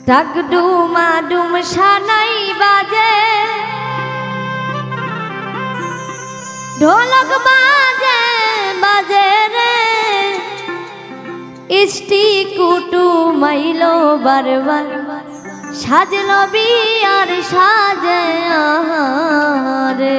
ডাকডুমা ডুম সানাই বাজে ঢোলক বাজে বাজে রে ইষ্টি কুটু মাইলো বারবার সাজলো বিয়ার সাজে রে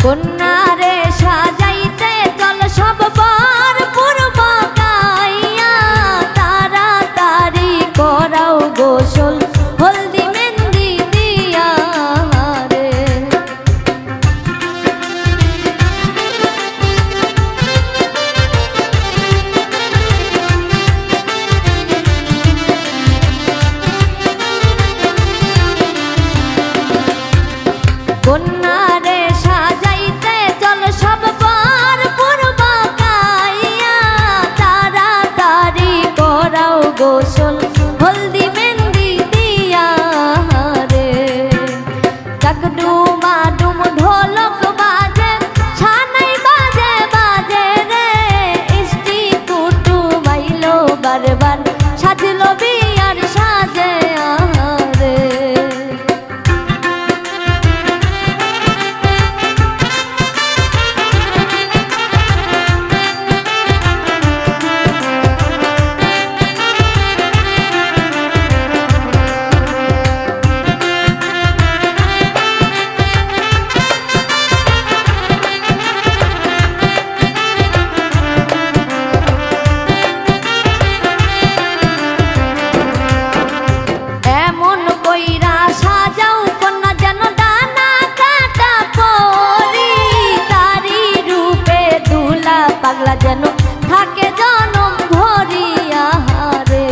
কন্যারে সাজাইতে চল সব বার পূর্ব গাইয়া তাড়াতাড়ি করাও গোসল হলদি মেহেন্দি দিয়া রে কন্যারে সাজাইতে চল সব বার পূর্ব গাইয়া তাড়াতাড়ি করাও গোসল হলদি মেহেন্দি দিয়া রে ডাকডুমা ডুম ঢোলক বাজে সানাই বাজে বাজে রে ইষ্টি কুটু মাইলো বারবার সাজলো বিয়ার সাজে রে পাগলা যেন থাকে জনম ভরিয়া রে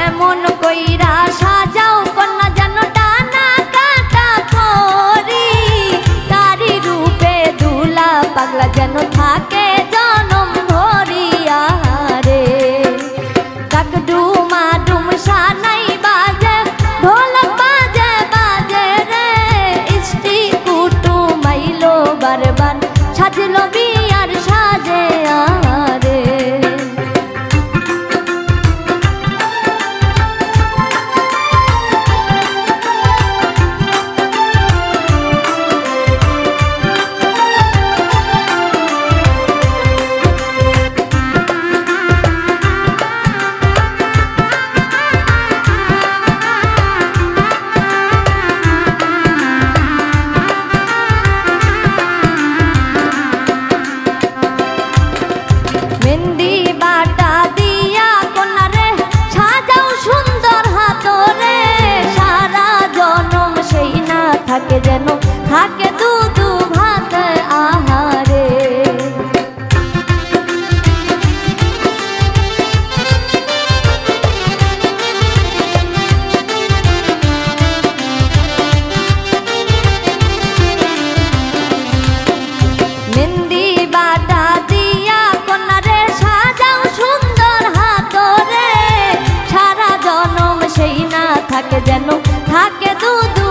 এমন কইরা সাজাও কন্যা যেন ডানা কাটা পরি তারি রূপে দুলা পাগলা যেন থাকে জনম ভরিয়া রে ডাকডুমা ডুম সানাই বাজে ঢোলক বাজে বাজে রে ইষ্টি কুটু মাইলো বারবার সাজলো বিয়ার সাজে রে থাকে যেন থাকে দুধু ভাত আহারে থাকে দু দু